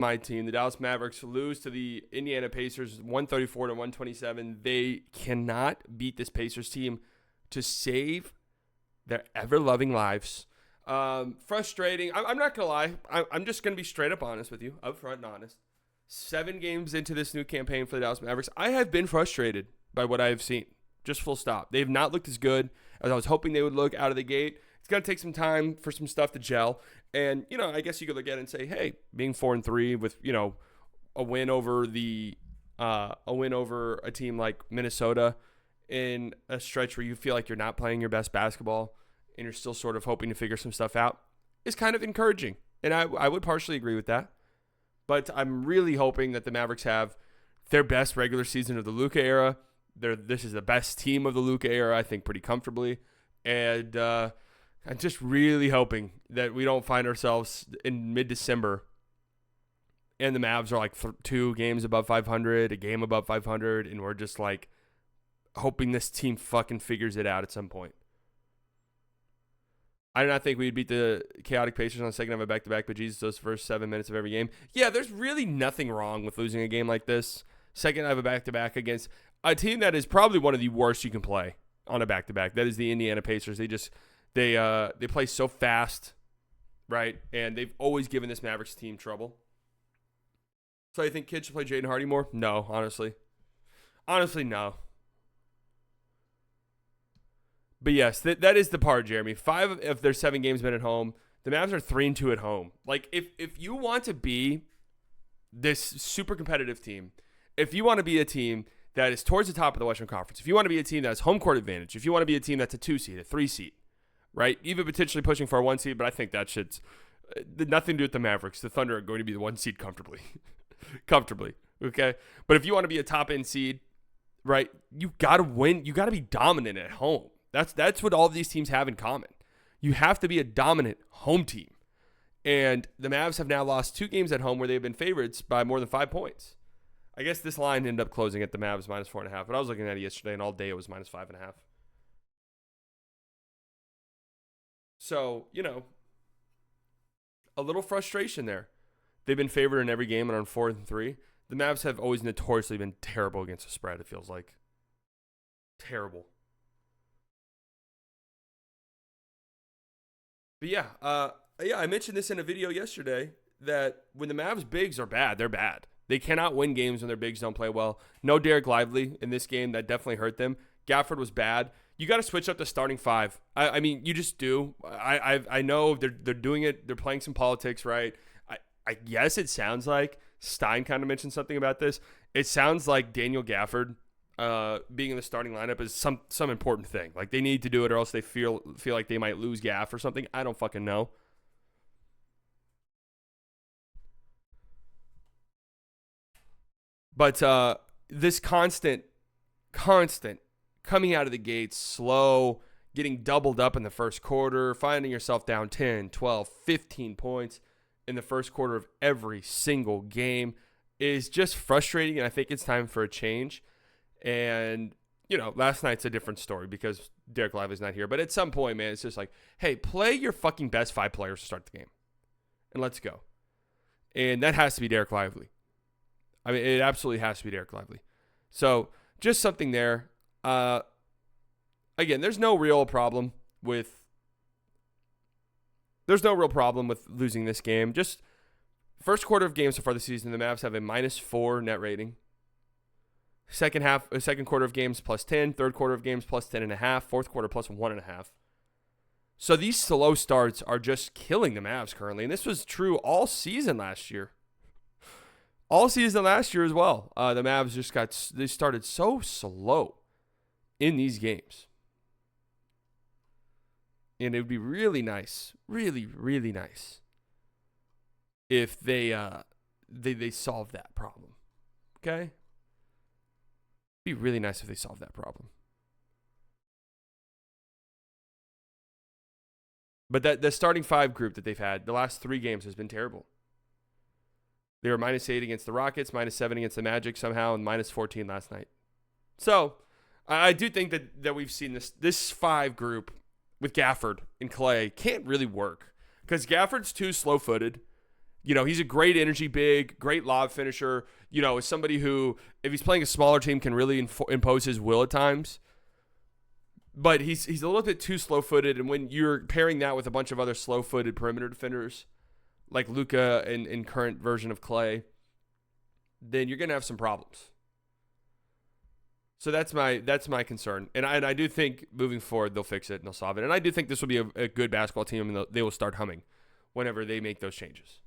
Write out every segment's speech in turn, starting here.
my team, the Dallas Mavericks, lose to the Indiana Pacers 134 to 127. They cannot beat this Pacers team to save their ever-loving lives. Frustrating. I'm not going to lie. I'm just going to be straight up honest with you, upfront and honest. 7 games into this new campaign for the Dallas Mavericks, I have been frustrated by what I have seen. Just full stop. They have not looked as good as I was hoping they would look out of the gate. It's going to take some time for some stuff to gel. And, I guess you could look at it and say, hey, being 4-3 with, a win over a team like Minnesota in a stretch where you feel like you're not playing your best basketball and you're still sort of hoping to figure some stuff out is kind of encouraging. And I would partially agree with that. But I'm really hoping that the Mavericks have their best regular season of the Luka era. This is the best team of the Luka era, I think, pretty comfortably. And I'm just really hoping that we don't find ourselves in mid-December and the Mavs are like 2 games above 500, a game above 500, and we're just like hoping this team fucking figures it out at some point. I do not think we'd beat the chaotic Pacers on the second of a back-to-back, but Jesus, those first 7 minutes of every game. Yeah, there's really nothing wrong with losing a game like this. Second of a back-to-back against a team that is probably one of the worst you can play on a back-to-back. That is the Indiana Pacers. They play so fast, right? And they've always given this Mavericks team trouble. So you think kids should play Jaden Hardy more? No, honestly. Honestly, no. But yes, that is the part, Jeremy. 5 of their 7 games been at home. The Mavs are 3-2 at home. Like, if you want to be this super competitive team, if you want to be a team that is towards the top of the Western Conference, if you want to be a team that has home court advantage, if you want to be a team that's a 2 seed, a 3 seed, right? Even potentially pushing for a 1 seed, but I think that shit's nothing to do with the Mavericks. The Thunder are going to be the 1 seed comfortably. Comfortably, okay? But if you want to be a top-end seed, right, you got to win. You got to be dominant at home. That's what all of these teams have in common. You have to be a dominant home team. And the Mavs have now lost 2 games at home where they've been favorites by more than 5 points. I guess this line ended up closing at the Mavs minus 4.5, but I was looking at it yesterday, and all day it was minus 5.5. So, a little frustration there. They've been favored in every game and on 4-3. The Mavs have always notoriously been terrible against the spread, it feels like. Terrible. But yeah, I mentioned this in a video yesterday that when the Mavs bigs are bad, they're bad. They cannot win games when their bigs don't play well. No Derek Lively in this game. That definitely hurt them. Gafford was bad. You got to switch up the starting 5. I mean, you just do. I know they're doing it. They're playing some politics, right? I guess it sounds like Stein kind of mentioned something about this. It sounds like Daniel Gafford being in the starting lineup is some important thing. Like they need to do it or else they feel like they might lose Gaff or something. I don't fucking know. But this constant coming out of the gates, slow, getting doubled up in the first quarter, finding yourself down 10, 12, 15 points in the first quarter of every single game is just frustrating, and I think it's time for a change. And, last night's a different story because Derek Lively's not here. But at some point, man, it's just like, hey, play your fucking best 5 players to start the game. And let's go. And that has to be Derek Lively. I mean, it absolutely has to be Derek Lively. So, just something there. Again, there's no real problem with losing this game. Just first quarter of games so far this season, the Mavs have a -4 net rating. Second quarter of games +10, third quarter of games +10.5, fourth quarter +1.5. So these slow starts are just killing the Mavs currently, and this was true all season last year. All season last year as well. The Mavs they started so slow in these games. And it would be really nice, really, really nice if they solve that problem. Okay? It'd be really nice if they solve that problem. But the starting 5 group that they've had the last 3 games has been terrible. They were -8 against the Rockets, -7 against the Magic somehow, and -14 last night. So I do think that we've seen this 5 group with Gafford and Clay can't really work because Gafford's too slow-footed He's a great energy big, great lob finisher. Is somebody who, if he's playing a smaller team, can really impose his will at times. But he's a little bit too slow-footed, and when you're pairing that with a bunch of other slow-footed perimeter defenders, like Luka and current version of Clay, then you're going to have some problems. So that's my concern. And I do think moving forward they'll fix it and they'll solve it. And I do think this will be a good basketball team, and they will start humming whenever they make those changes.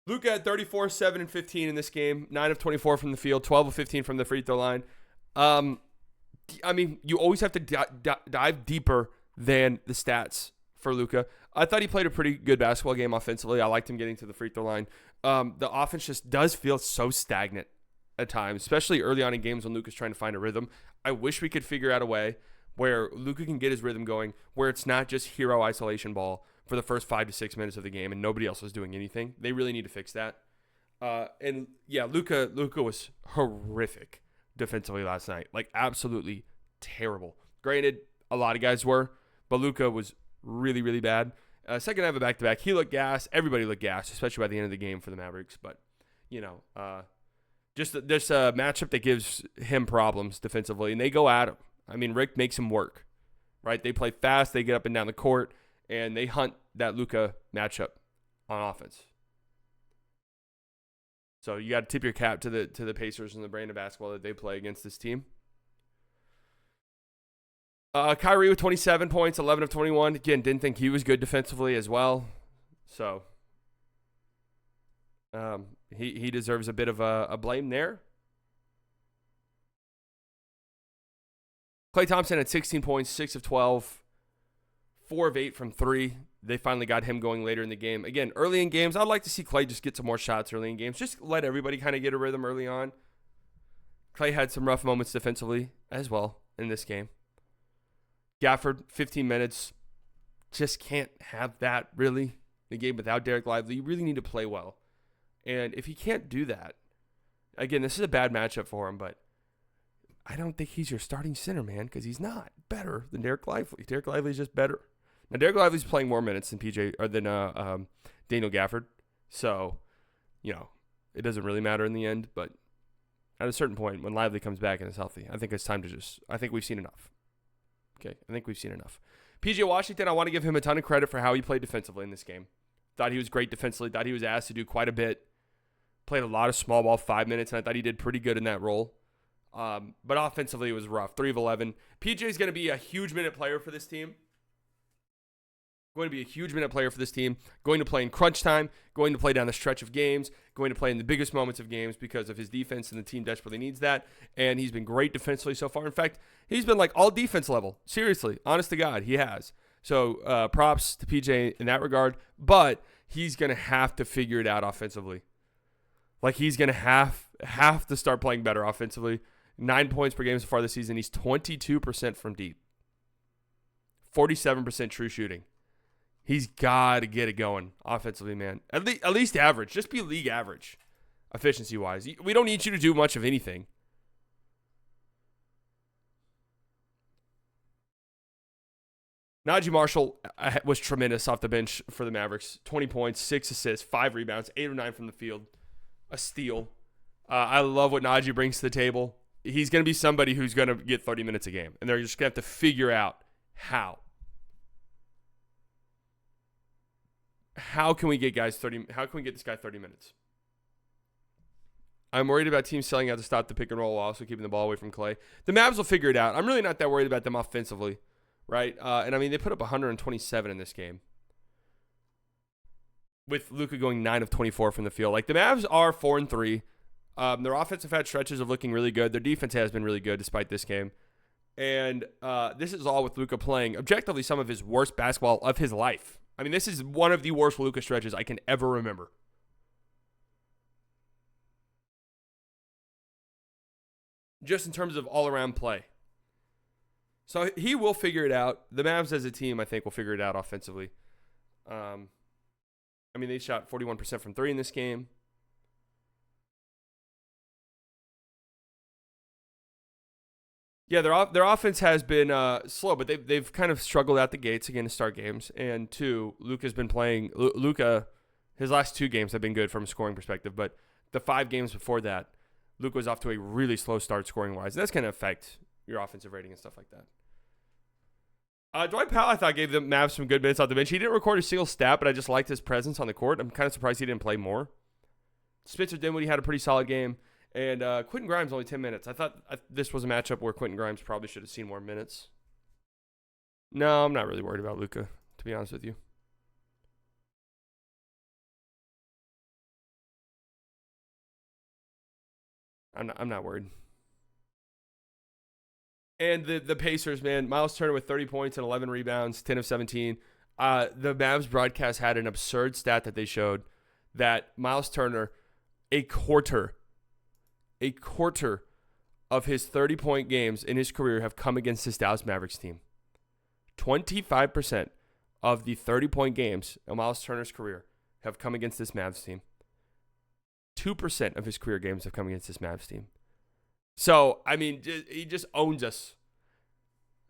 Luka had 34, 7, and 15 in this game. 9 of 24 from the field, 12 of 15 from the free throw line. You always have to dive deeper than the stats for Luka. I thought he played a pretty good basketball game offensively. I liked him getting to the free throw line. The offense just does feel so stagnant at times, especially early on in games when Luka's trying to find a rhythm. I wish we could figure out a way where Luka can get his rhythm going, where it's not just hero isolation ball for the first 5 to 6 minutes of the game and nobody else is doing anything. They really need to fix that. Luka was horrific defensively last night. Like, absolutely terrible. Granted, a lot of guys were, but Luka was really, really bad. Second half of back-to-back, he looked gassed. Everybody looked gassed, especially by the end of the game for the Mavericks. But, just a matchup that gives him problems defensively, and they go at him. I mean, Rick makes him work, right? They play fast, they get up and down the court, and they hunt that Luka matchup on offense. So you got to tip your cap to the Pacers and the brand of basketball that they play against this team. Kyrie with 27 points, 11 of 21. Again, didn't think he was good defensively as well. So he deserves a bit of a blame there. Klay Thompson had 16 points, 6 of 12, 4 of 8 from 3. They finally got him going later in the game. Again, early in games, I'd like to see Klay just get some more shots early in games. Just let everybody kind of get a rhythm early on. Klay had some rough moments defensively as well in this game. Gafford, 15 minutes. Just can't have that, really, in a game without Derek Lively. You really need to play well. And if he can't do that, again, this is a bad matchup for him, but I don't think he's your starting center, man, because he's not better than Derek Lively. Derek Lively's just better. Now, Derek Lively's playing more minutes than Daniel Gafford. So, it doesn't really matter in the end. But at a certain point, when Lively comes back and is healthy, I think it's time to I think we've seen enough. Okay, I think we've seen enough. P.J. Washington, I want to give him a ton of credit for how he played defensively in this game. Thought he was great defensively. Thought he was asked to do quite a bit. Played a lot of small ball, 5 minutes, and I thought he did pretty good in that role. But offensively, it was rough. 3 of 11. P.J. is going to be a huge minute player for this team. Going to be a huge minute player for this team. Going to play in crunch time. Going to play down the stretch of games. Going to play in the biggest moments of games because of his defense, and the team desperately needs that. And he's been great defensively so far. In fact, he's been like all defense level. Seriously, honest to God, he has. So props to PJ in that regard. But he's going to have to figure it out offensively. Like, he's going to have to start playing better offensively. 9 points per game so far this season. He's 22% from deep. 47% true shooting. He's got to get it going offensively, man. At least average. Just be league average, efficiency-wise. We don't need you to do much of anything. Najee Marshall was tremendous off the bench for the Mavericks. 20 points, 6 assists, 5 rebounds, 8 of 9 from the field. A steal. I love what Najee brings to the table. He's going to be somebody who's going to get 30 minutes a game, and they're just going to have to figure out how. How can we get guys 30? How can we get this guy 30 minutes? I'm worried about teams selling out to stop the pick and roll while also keeping the ball away from Clay. The Mavs will figure it out. I'm really not that worried about them offensively, right? And I mean, they put up 127 in this game, with Luka going 9 of 24 from the field. Like, the Mavs are 4-3. Their offense have had stretches of looking really good. Their defense has been really good despite this game. And this is all with Luka playing objectively some of his worst basketball of his life. I mean, this is one of the worst Luka stretches I can ever remember. Just in terms of all-around play. So he will figure it out. The Mavs as a team, I think, will figure it out offensively. I mean, they shot 41% from 3 in this game. Yeah, their offense has been slow, but they've kind of struggled out the gates again to start games. And two, Luka's been playing. Luka, his last 2 games have been good from a scoring perspective, but the 5 games before that, Luka was off to a really slow start scoring wise. And that's going to affect your offensive rating and stuff like that. Dwight Powell, I thought, gave the Mavs some good minutes off the bench. He didn't record a single stat, but I just liked his presence on the court. I'm kind of surprised he didn't play more. Spencer Dinwiddie had a pretty solid game. And Quentin Grimes only 10 minutes. I thought this was a matchup where Quentin Grimes probably should have seen more minutes. No, I'm not really worried about Luka, to be honest with you. I'm not worried. And the Pacers, man, Miles Turner with 30 points and 11 rebounds, 10 of 17. The Mavs broadcast had an absurd stat that they showed that Miles Turner, a quarter of his 30-point games in his career have come against this Dallas Mavericks team. 25% of the 30-point games in Miles Turner's career have come against this Mavs team. 2% of his career games have come against this Mavs team. So, I mean, he just owns us.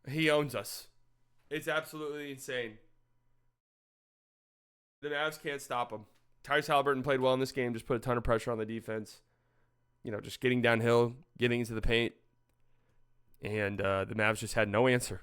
He owns us. It's absolutely insane. The Mavs can't stop him. Tyrese Halliburton played well in this game, just put a ton of pressure on the defense. You know, just getting downhill, getting into the paint. And the Mavs just had no answer.